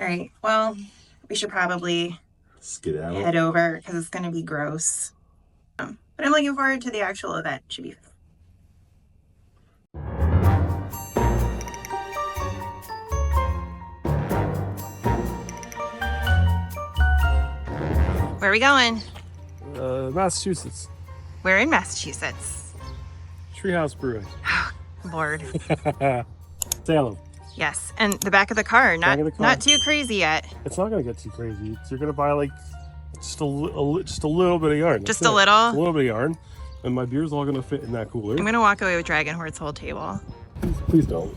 All right, well, we should probably Skedaddle. head over because it's going to be gross. But I'm looking forward to the actual event. Should be Where are we going? Massachusetts. We're in Massachusetts. Treehouse Brewing. Lord. Salem. Yes, and the back of the car, not too crazy yet. It's not going to get too crazy. You're going to buy like just a little bit of yarn. Just a little? Just a little bit of yarn. And my beer's all going to fit in that cooler. I'm going to walk away with Dragon Horde's whole table. Please don't.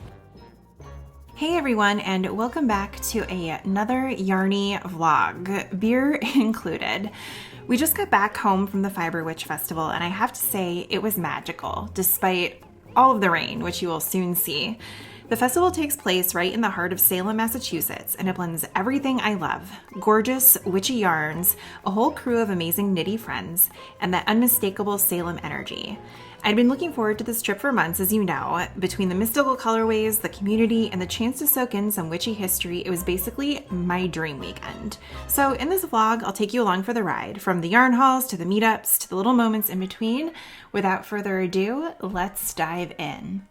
Hey everyone, and welcome back to another Yarny vlog, beer included. We just got back home from the Fiber Witch Festival, and I have to say it was magical, despite all of the rain, which you will soon see. The festival takes place right in the heart of Salem, Massachusetts, and it blends everything I love. Gorgeous, witchy yarns, a whole crew of amazing knitty friends, and that unmistakable Salem energy. I'd been looking forward to this trip for months, as you know. Between the mystical colorways, the community, and the chance to soak in some witchy history, it was basically my dream weekend. So in this vlog, I'll take you along for the ride, from the yarn hauls to the meetups to the little moments in between. Without further ado, let's dive in.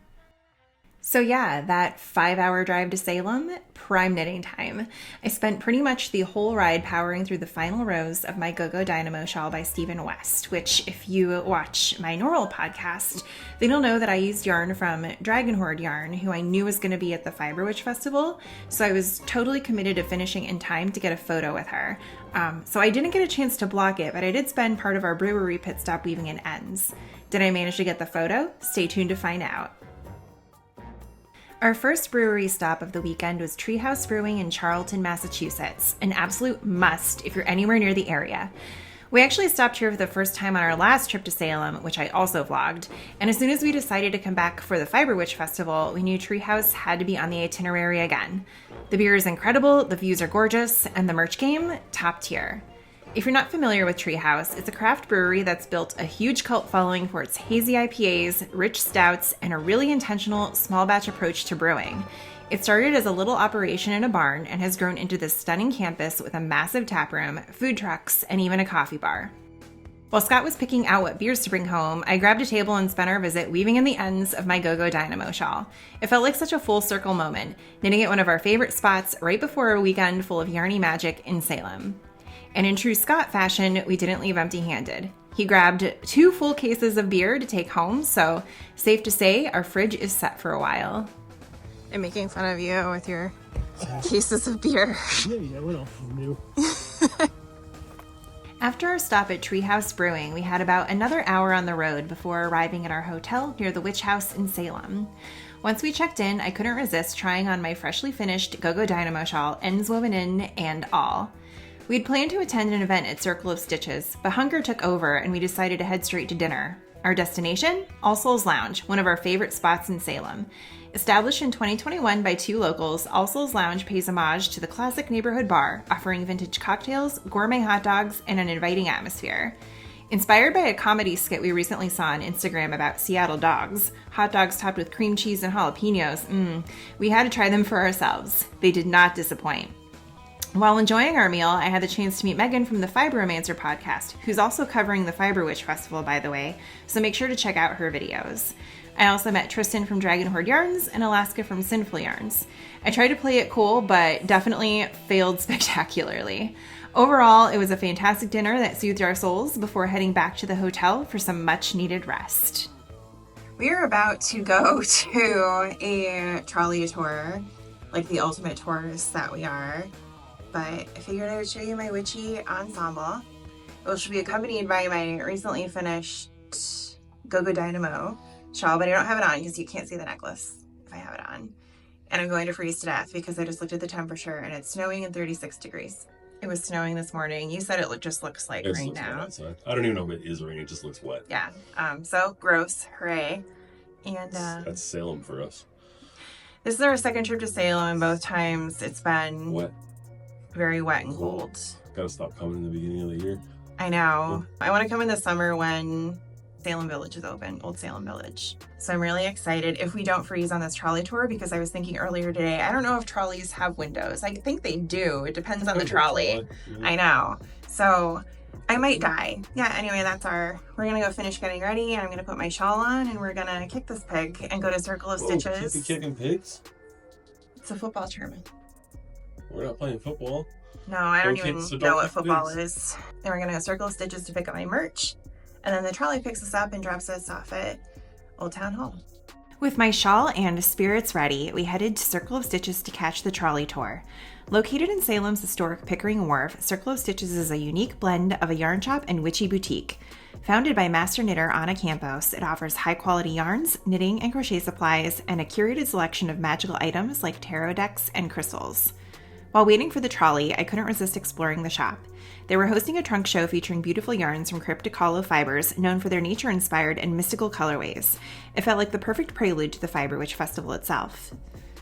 So yeah, that 5-hour drive to Salem, prime knitting time. I spent pretty much the whole ride powering through the final rows of my Go-Go Dynamo shawl by Stephen West, which if you watch my normal podcast, then you'll know that I used yarn from Dragon Horde Yarn, who I knew was going to be at the Fiber Witch Festival, so I was totally committed to finishing in time to get a photo with her. So I didn't get a chance to block it, but I did spend part of our brewery pit stop weaving in ends. Did I manage to get the photo? Stay tuned to find out. Our first brewery stop of the weekend was Treehouse Brewing in Charlton, Massachusetts, an absolute must if you're anywhere near the area. We actually stopped here for the first time on our last trip to Salem, which I also vlogged, and as soon as we decided to come back for the Fiber Witch Festival, we knew Treehouse had to be on the itinerary again. The beer is incredible, the views are gorgeous, and the merch game, top tier. If you're not familiar with Treehouse, it's a craft brewery that's built a huge cult following for its hazy IPAs, rich stouts, and a really intentional small batch approach to brewing. It started as a little operation in a barn and has grown into this stunning campus with a massive tap room, food trucks, and even a coffee bar. While Scott was picking out what beers to bring home, I grabbed a table and spent our visit weaving in the ends of my Go-Go Dynamo shawl. It felt like such a full circle moment, knitting at one of our favorite spots right before a weekend full of yarny magic in Salem. And in true Scott fashion, we didn't leave empty-handed. He grabbed 2 full cases of beer to take home, so safe to say our fridge is set for a while. I'm making fun of you with your cases of beer. Yeah, what else is new? After our stop at Treehouse Brewing, we had about another hour on the road before arriving at our hotel near the Witch House in Salem. Once we checked in, I couldn't resist trying on my freshly finished Go-Go Dynamo shawl, ends woven in and all. We'd planned to attend an event at Circle of Stitches, but hunger took over and we decided to head straight to dinner. Our destination? All Souls Lounge, one of our favorite spots in Salem. Established in 2021 by 2 locals, All Souls Lounge pays homage to the classic neighborhood bar, offering vintage cocktails, gourmet hot dogs, and an inviting atmosphere. Inspired by a comedy skit we recently saw on Instagram about Seattle dogs, hot dogs topped with cream cheese and jalapenos, we had to try them for ourselves. They did not disappoint. While enjoying our meal, I had the chance to meet Megan from the Fibromancer podcast, who's also covering the Fiber Witch Festival, by the way, so make sure to check out her videos. I also met Tristan from Dragon Horde Yarns and Alaska from Sinful Yarns. I tried to play it cool, but definitely failed spectacularly. Overall, it was a fantastic dinner that soothed our souls before heading back to the hotel for some much-needed rest. We are about to go to a trolley tour, like the ultimate tourists that we are. But I figured I would show you my witchy ensemble, which will be accompanied by my recently finished Go-Go Dynamo shawl, but I don't have it on because you can't see the necklace if I have it on. And I'm going to freeze to death because I just looked at the temperature and it's snowing and 36 degrees. It was snowing this morning. You said it just looks like rain now. I don't even know if it is rain. It just looks wet. Yeah. So gross. Hooray. And that's Salem for us. This is our second trip to Salem, and both times it's been wet. Very wet and cold. Gotta stop coming in the beginning of the year. I know. I want to come in the summer when Salem Village is open, Old Salem Village. So I'm really excited if we don't freeze on this trolley tour, because I was thinking earlier today, I don't know if trolleys have windows. I think they do. It depends on the trolley. I know. So I might die. Yeah, anyway, we're gonna go finish getting ready, and I'm gonna put my shawl on, and we're gonna kick this pig and go to Circle of Stitches. Kicking pigs? It's a football tournament. We're not playing football. No, I don't even know what football is. Then we're gonna go Circle of Stitches to pick up my merch. And then the trolley picks us up and drops us off at Old Town Hall. With my shawl and spirits ready, we headed to Circle of Stitches to catch the trolley tour. Located in Salem's historic Pickering Wharf, Circle of Stitches is a unique blend of a yarn shop and witchy boutique. Founded by master knitter Anna Campos, it offers high-quality yarns, knitting and crochet supplies, and a curated selection of magical items like tarot decks and crystals. While waiting for the trolley, I couldn't resist exploring the shop. They were hosting a trunk show featuring beautiful yarns from cryptic hollow fibers, known for their nature-inspired and mystical colorways. It felt like the perfect prelude to the Fiber Witch Festival itself.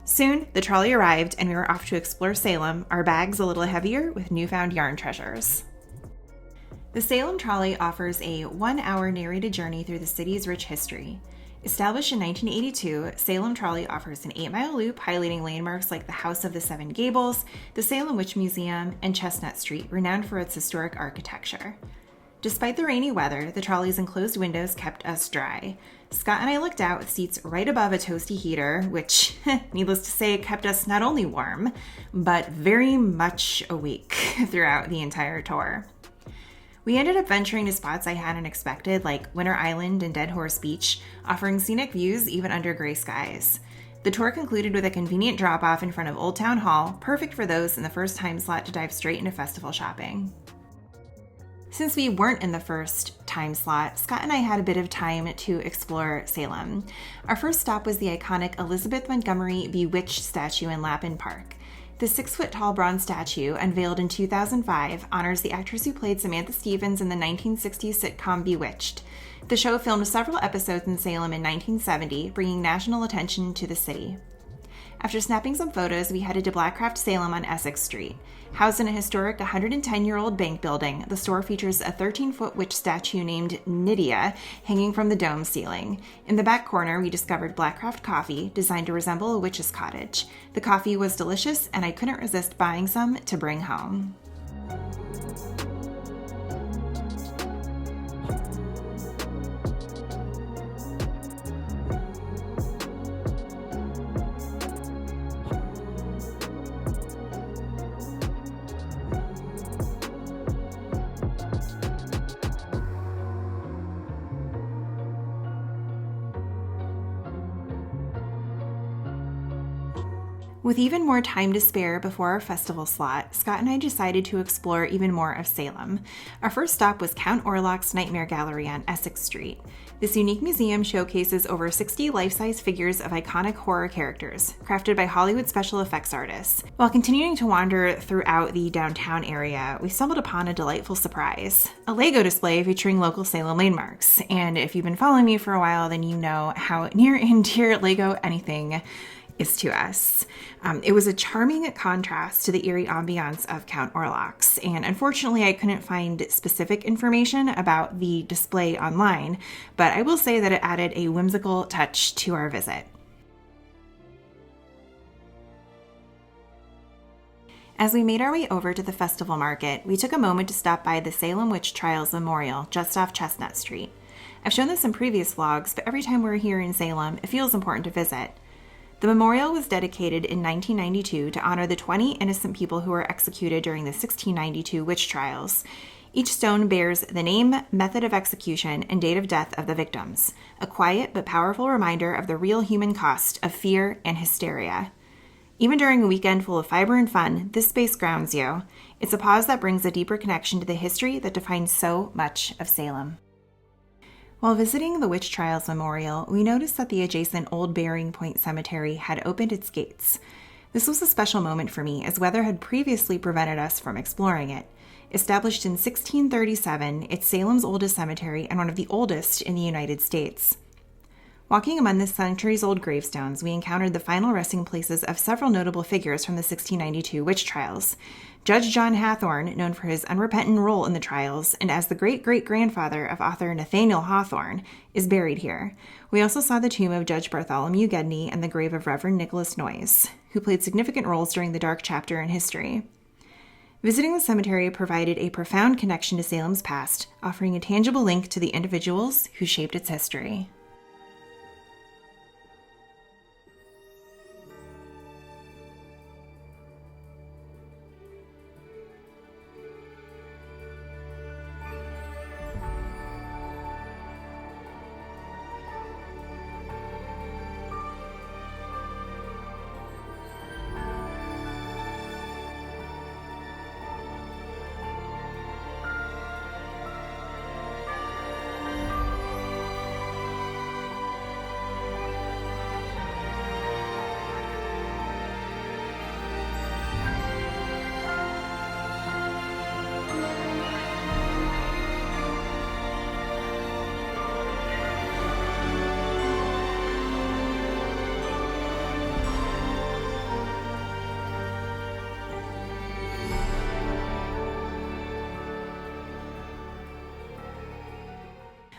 Soon, the trolley arrived and we were off to explore Salem, our bags a little heavier with newfound yarn treasures. The Salem Trolley offers a 1-hour narrated journey through the city's rich history. Established in 1982, Salem Trolley offers an 8-mile loop highlighting landmarks like the House of the Seven Gables, the Salem Witch Museum, and Chestnut Street, renowned for its historic architecture. Despite the rainy weather, the trolley's enclosed windows kept us dry. Scott and I looked out with seats right above a toasty heater, which, needless to say, kept us not only warm, but very much awake throughout the entire tour. We ended up venturing to spots I hadn't expected, like Winter Island and Dead Horse Beach, offering scenic views even under gray skies. The tour concluded with a convenient drop-off in front of Old Town Hall, perfect for those in the first time slot to dive straight into festival shopping. Since we weren't in the first time slot, Scott and I had a bit of time to explore Salem. Our first stop was the iconic Elizabeth Montgomery Bewitched statue in Lapin Park. The 6-foot-tall bronze statue, unveiled in 2005, honors the actress who played Samantha Stevens in the 1960s sitcom Bewitched. The show filmed several episodes in Salem in 1970, bringing national attention to the city. After snapping some photos, we headed to Blackcraft Salem on Essex Street. Housed in a historic 110-year-old bank building, the store features a 13-foot witch statue named Nydia hanging from the dome ceiling. In the back corner, we discovered Blackcraft coffee, designed to resemble a witch's cottage. The coffee was delicious, and I couldn't resist buying some to bring home. With even more time to spare before our festival slot, Scott and I decided to explore even more of Salem. Our first stop was Count Orlok's Nightmare Gallery on Essex Street. This unique museum showcases over 60 life-size figures of iconic horror characters, crafted by Hollywood special effects artists. While continuing to wander throughout the downtown area, we stumbled upon a delightful surprise, a Lego display featuring local Salem landmarks. And if you've been following me for a while, then you know how near and dear Lego anything is to us. It was a charming contrast to the eerie ambiance of Count Orlok's, and unfortunately I couldn't find specific information about the display online, but I will say that it added a whimsical touch to our visit. As we made our way over to the festival market, we took a moment to stop by the Salem Witch Trials Memorial just off Chestnut Street. I've shown this in previous vlogs, but every time we're here in Salem, it feels important to visit. The memorial was dedicated in 1992 to honor the 20 innocent people who were executed during the 1692 witch trials. Each stone bears the name, method of execution, and date of death of the victims, a quiet but powerful reminder of the real human cost of fear and hysteria. Even during a weekend full of fiber and fun, this space grounds you. It's a pause that brings a deeper connection to the history that defines so much of Salem. While visiting the Witch Trials Memorial, we noticed that the adjacent Old Bearing Point Cemetery had opened its gates. This was a special moment for me, as weather had previously prevented us from exploring it. Established in 1637, it's Salem's oldest cemetery and one of the oldest in the United States. Walking among the centuries-old gravestones, we encountered the final resting places of several notable figures from the 1692 witch trials. Judge John Hathorne, known for his unrepentant role in the trials, and as the great-great-grandfather of author Nathaniel Hawthorne, is buried here. We also saw the tomb of Judge Bartholomew Gedney and the grave of Reverend Nicholas Noyes, who played significant roles during the dark chapter in history. Visiting the cemetery provided a profound connection to Salem's past, offering a tangible link to the individuals who shaped its history.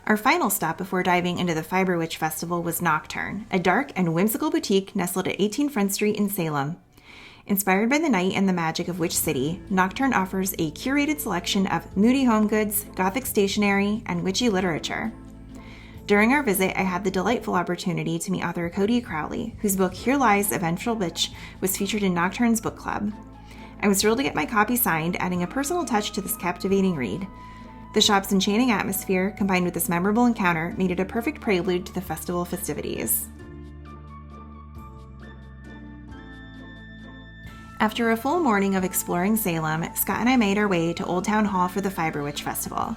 Our final stop before diving into the Fiber Witch Festival was Nocturn, a dark and whimsical boutique nestled at 18 Front Street in Salem. Inspired by the night and the magic of Witch City, Nocturn offers a curated selection of moody home goods, gothic stationery, and witchy literature. During our visit, I had the delightful opportunity to meet author Cody Crowley, whose book Here Lies a Vengeful Witch was featured in Nocturn's book club. I was thrilled to get my copy signed, adding a personal touch to this captivating read. The shop's enchanting atmosphere, combined with this memorable encounter, made it a perfect prelude to the festival festivities. After a full morning of exploring Salem, Scott and I made our way to Old Town Hall for the Fiber Witch Festival.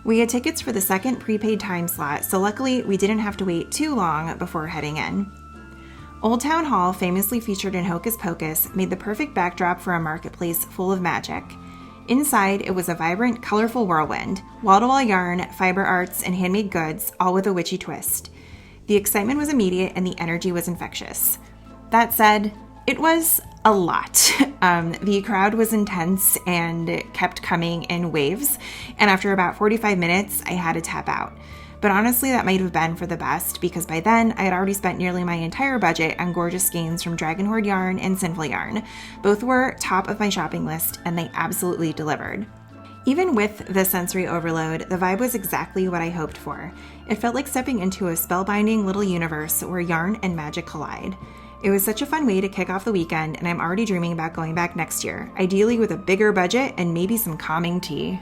We had tickets for the second prepaid time slot, so luckily we didn't have to wait too long before heading in. Old Town Hall, famously featured in Hocus Pocus, made the perfect backdrop for a marketplace full of magic. Inside, it was a vibrant, colorful whirlwind, wall-to-wall yarn, fiber arts, and handmade goods, all with a witchy twist. The excitement was immediate and the energy was infectious. That said, it was a lot. The crowd was intense and kept coming in waves, and after about 45 minutes, I had to tap out. But honestly, that might have been for the best, because by then, I had already spent nearly my entire budget on gorgeous skeins from Dragon Horde Yarn and Sinful Yarn. Both were top of my shopping list, and they absolutely delivered. Even with the sensory overload, the vibe was exactly what I hoped for. It felt like stepping into a spellbinding little universe where yarn and magic collide. It was such a fun way to kick off the weekend, and I'm already dreaming about going back next year, ideally with a bigger budget and maybe some calming tea.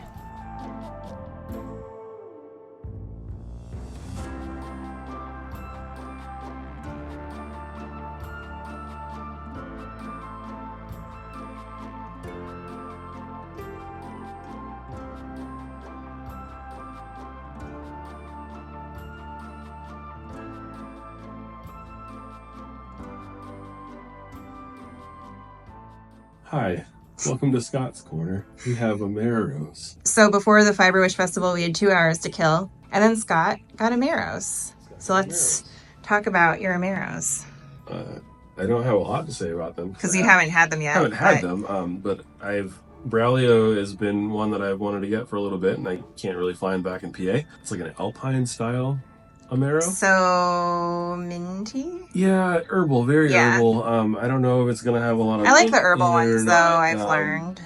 Hi, welcome to Scott's Corner. We have Ameros. So before the Fiber Witch Festival, we had 2 hours to kill, and then Scott got Ameros. So let's talk about your Ameros. I don't have a lot to say about them. Because you haven't had them yet. I haven't had them, but Braulio has been one that I've wanted to get for a little bit, and I can't really find back in PA. It's like an Alpine style Amero. So minty? Yeah, herbal, very herbal. I don't know if it's gonna have a lot of. I like the herbal ones though. I've learned.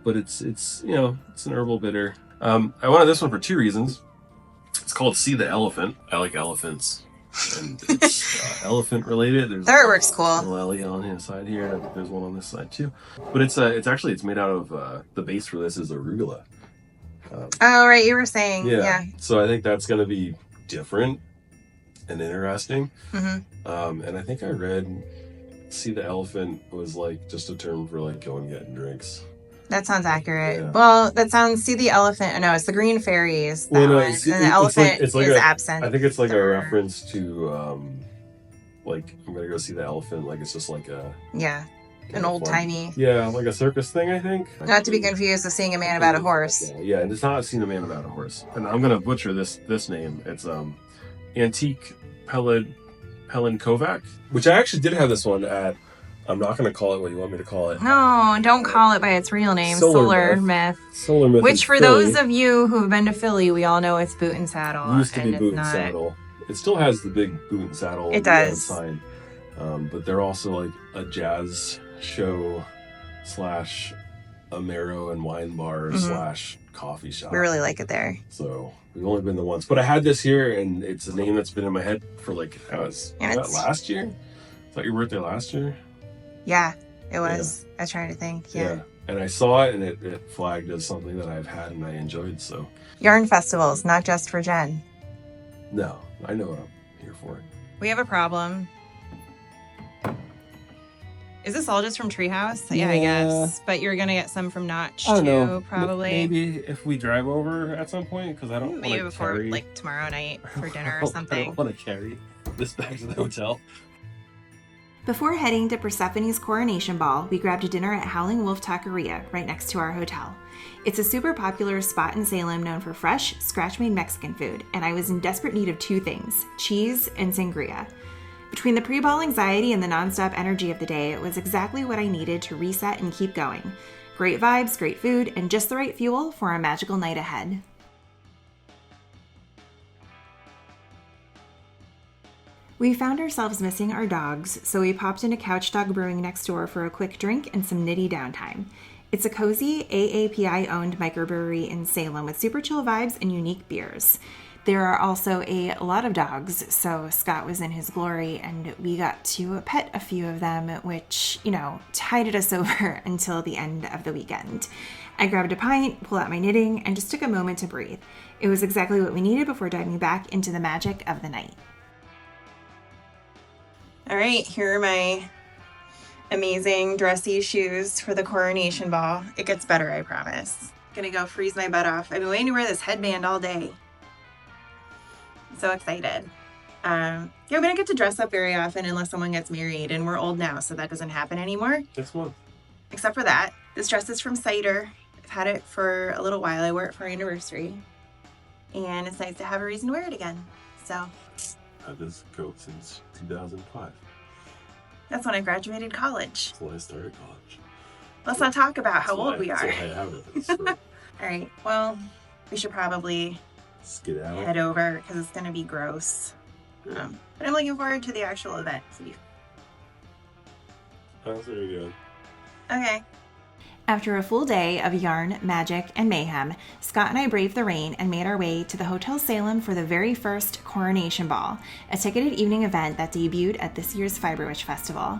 But it's it's an herbal bitter. I wanted this one for 2 reasons. It's called See the Elephant. I like elephants, and it's elephant related. There's the artwork's cool. A little Ellie on the side here. And I think there's one on this side too. But it's made out of the base for this is arugula. Oh right, you were saying yeah. So I think that's gonna be different and interesting. Mm-hmm. And I think I read See the Elephant was like just a term for like going getting drinks. That sounds accurate. Yeah. Well, that sounds See the Elephant. No, it's the Green Fairies. And the elephant is absent. I think it's like a reference to like I'm gonna go see the elephant. Like it's just like an old timey. Yeah, like a circus thing, I think. Not to be confused with Seeing a Man About a Horse. Yeah, and it's not Seeing a Man About a Horse. And I'm gonna butcher this name. It's antique Pelin Kovac, which I actually did have this one at. I'm not going to call it what you want me to call it. No, don't call it by its real name, Solar Myth. Solar Myth. Which, for Philly. those of you who have been to Philly, we all know it's Boot and Saddle. Used to be Boot and Saddle. It still has the big Boot and Saddle. It does. Sign. But they're also like a jazz show / a marrow and wine bar / coffee shop. We really like it there. So we've only been there once. But I had this here, and it's a name that's been in my head for like, was that last year? Was that your birthday last year? Yeah, it was. Yeah. I was trying to think. Yeah. And I saw it, and it flagged as something that I've had and I enjoyed. So Yarn festivals, not just for Jen. No, I know what I'm here for. We have a problem. Is this all just from Treehouse? Yeah, I guess. But you're going to get some from Notch, too, probably. Maybe if we drive over at some point, because I don't Maybe before, like, tomorrow night for dinner or something. I don't want to carry this back to the hotel. Before heading to Persephone's coronation ball, we grabbed a dinner at Howling Takaria, right next to our hotel. It's a super popular spot in Salem known for fresh, scratch-made Mexican food, and I was in desperate need of 2 things, cheese and sangria. Between the pre-ball anxiety and the nonstop energy of the day, it was exactly what I needed to reset and keep going. Great vibes, great food, and just the right fuel for a magical night ahead. We found ourselves missing our dogs, so we popped into Couch Dog Brewing next door for a quick drink and some nitty downtime. It's a cozy AAPI-owned microbrewery in Salem with super chill vibes and unique beers. There are also a lot of dogs, so Scott was in his glory, and we got to pet a few of them, which, tided us over until the end of the weekend. I grabbed a pint, pulled out my knitting, and just took a moment to breathe. It was exactly what we needed before diving back into the magic of the night. All right, here are my amazing dressy shoes for the coronation ball. It gets better, I promise. Gonna go freeze my butt off. I've been waiting to wear this headband all day. I'm so excited. We don't get to dress up very often unless someone gets married, and we're old now, so that doesn't happen anymore. This one. Except for that. This dress is from Cider. I've had it for a little while. I wore it for our anniversary. And it's nice to have a reason to wear it again. So Had this coat since 2005. That's when I graduated college. That's when I started college. Let's not talk about how old we are. That's why I have it. All right, well, we should probably head over because it's going to be gross. But I'm looking forward to the actual event. How's it going? Okay. After a full day of yarn, magic, and mayhem, Scott and I braved the rain and made our way to the Hotel Salem for the very first Coronation Ball, a ticketed evening event that debuted at this year's Fiber Witch Festival.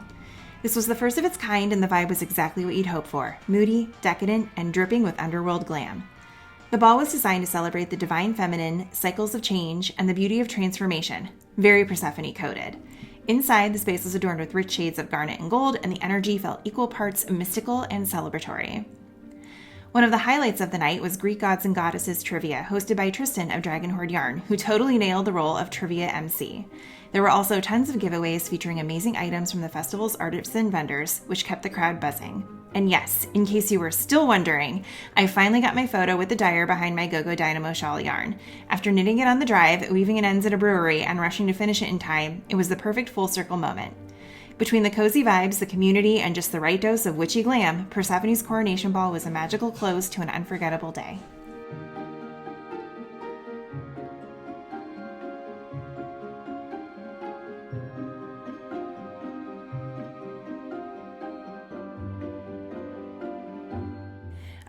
This was the first of its kind, and the vibe was exactly what you'd hope for, moody, decadent, and dripping with underworld glam. The ball was designed to celebrate the divine feminine, cycles of change, and the beauty of transformation, very Persephone-coded. Inside, the space was adorned with rich shades of garnet and gold, and the energy felt equal parts mystical and celebratory. One of the highlights of the night was Greek Gods and Goddesses Trivia, hosted by Tristan of Dragon Horde Yarn, who totally nailed the role of Trivia MC. There were also tons of giveaways featuring amazing items from the festival's artisan vendors, which kept the crowd buzzing. And yes, in case you were still wondering, I finally got my photo with the dyer behind my Go-Go Dynamo shawl yarn. After knitting it on the drive, weaving it ends at a brewery, and rushing to finish it in time, it was the perfect full circle moment. Between the cozy vibes, the community, and just the right dose of witchy glam, Persephone's Coronation Ball was a magical close to an unforgettable day.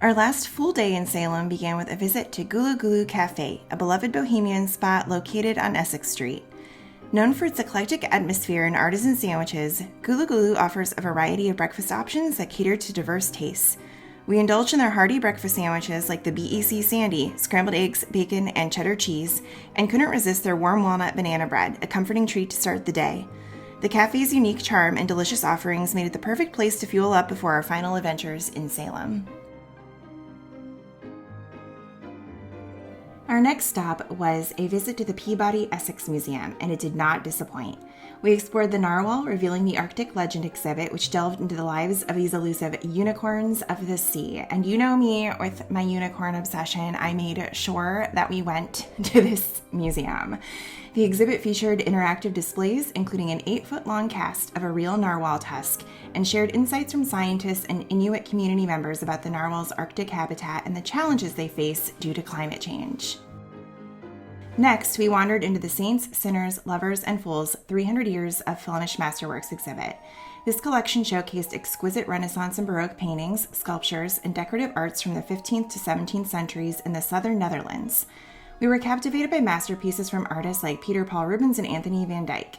Our last full day in Salem began with a visit to Gulugulu Cafe, a beloved bohemian spot located on Essex Street. Known for its eclectic atmosphere and artisan sandwiches, Gulugulu offers a variety of breakfast options that cater to diverse tastes. We indulged in their hearty breakfast sandwiches like the BEC Sandy, scrambled eggs, bacon, and cheddar cheese, and couldn't resist their warm walnut banana bread, a comforting treat to start the day. The cafe's unique charm and delicious offerings made it the perfect place to fuel up before our final adventures in Salem. Our next stop was a visit to the Peabody Essex Museum, and it did not disappoint. We explored the Narwhal, revealing the Arctic Legend exhibit, which delved into the lives of these elusive unicorns of the sea. And you know me with my unicorn obsession, I made sure that we went to this museum. The exhibit featured interactive displays, including an 8-foot-long cast of a real narwhal tusk, and shared insights from scientists and Inuit community members about the narwhal's Arctic habitat and the challenges they face due to climate change. Next, we wandered into the Saints, Sinners, Lovers, and Fools 300 Years of Flemish Masterworks exhibit. This collection showcased exquisite Renaissance and Baroque paintings, sculptures, and decorative arts from the 15th to 17th centuries in the southern Netherlands. We were captivated by masterpieces from artists like Peter Paul Rubens and Anthony van Dyck.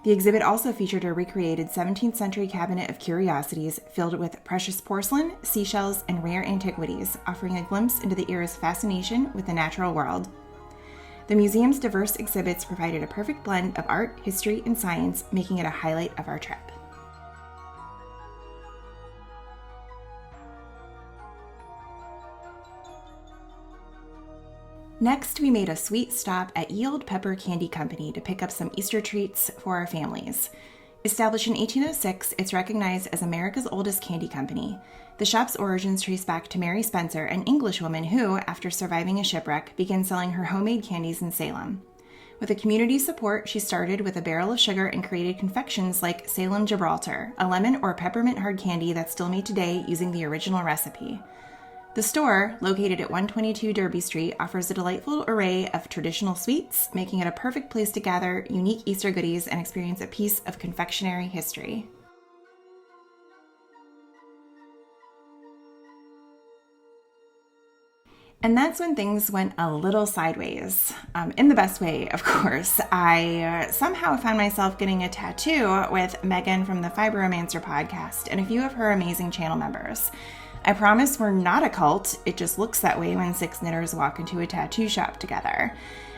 The exhibit also featured a recreated 17th century cabinet of curiosities filled with precious porcelain, seashells, and rare antiquities, offering a glimpse into the era's fascination with the natural world. The museum's diverse exhibits provided a perfect blend of art, history, and science, making it a highlight of our trip. Next, we made a sweet stop at Ye Olde Pepper Candy Company to pick up some Easter treats for our families. Established in 1806, it's recognized as America's oldest candy company. The shop's origins trace back to Mary Spencer, an Englishwoman who, after surviving a shipwreck, began selling her homemade candies in Salem. With the community's support, she started with a barrel of sugar and created confections like Salem Gibraltar, a lemon or peppermint hard candy that's still made today using the original recipe. The store, located at 122 Derby Street, offers a delightful array of traditional sweets, making it a perfect place to gather unique Easter goodies and experience a piece of confectionery history. And that's when things went a little sideways. In the best way, of course. I somehow found myself getting a tattoo with Megan from the Fibromancer podcast and a few of her amazing channel members. I promise we're not a cult, it just looks that way when 6 knitters walk into a tattoo shop together.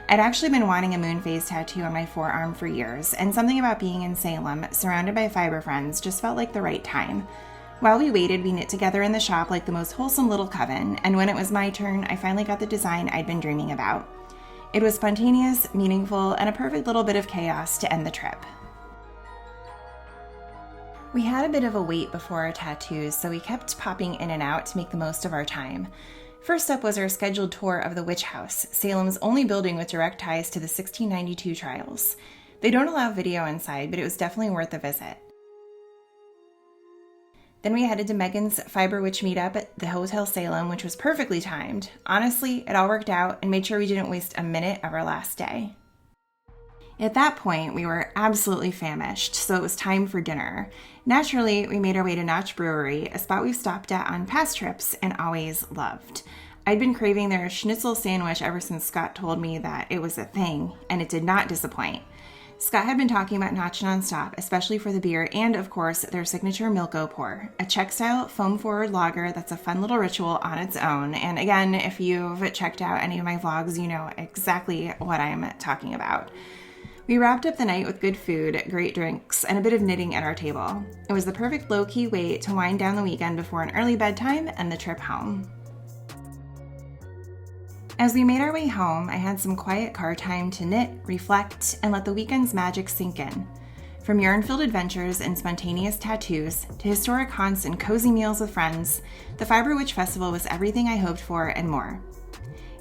I'd actually been wanting a moon phase tattoo on my forearm for years, and something about being in Salem, surrounded by fiber friends, just felt like the right time. While we waited, we knit together in the shop like the most wholesome little coven, and when it was my turn, I finally got the design I'd been dreaming about. It was spontaneous, meaningful, and a perfect little bit of chaos to end the trip. We had a bit of a wait before our tattoos, so we kept popping in and out to make the most of our time. First up was our scheduled tour of the Witch House, Salem's only building with direct ties to the 1692 trials. They don't allow video inside, but it was definitely worth a visit. Then we headed to Megan's Fiber Witch meetup at the Hotel Salem, which was perfectly timed. Honestly, it all worked out and made sure we didn't waste a minute of our last day. At that point, we were absolutely famished, so it was time for dinner. Naturally, we made our way to Notch Brewery, a spot we've stopped at on past trips and always loved. I'd been craving their schnitzel sandwich ever since Scott told me that it was a thing, and it did not disappoint. Scott had been talking about Notch nonstop, especially for the beer and, of course, their signature Milko Pour, a Czech-style foam-forward lager that's a fun little ritual on its own. And again, if you've checked out any of my vlogs, you know exactly what I'm talking about. We wrapped up the night with good food, great drinks, and a bit of knitting at our table. It was the perfect low-key way to wind down the weekend before an early bedtime and the trip home. As we made our way home, I had some quiet car time to knit, reflect, and let the weekend's magic sink in. From yarn-filled adventures and spontaneous tattoos to historic haunts and cozy meals with friends, the Fiber Witch Festival was everything I hoped for and more.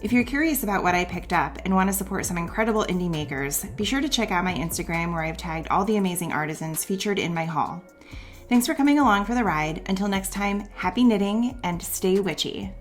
If you're curious about what I picked up and want to support some incredible indie makers, be sure to check out my Instagram where I've tagged all the amazing artisans featured in my haul. Thanks for coming along for the ride. Until next time, happy knitting and stay witchy.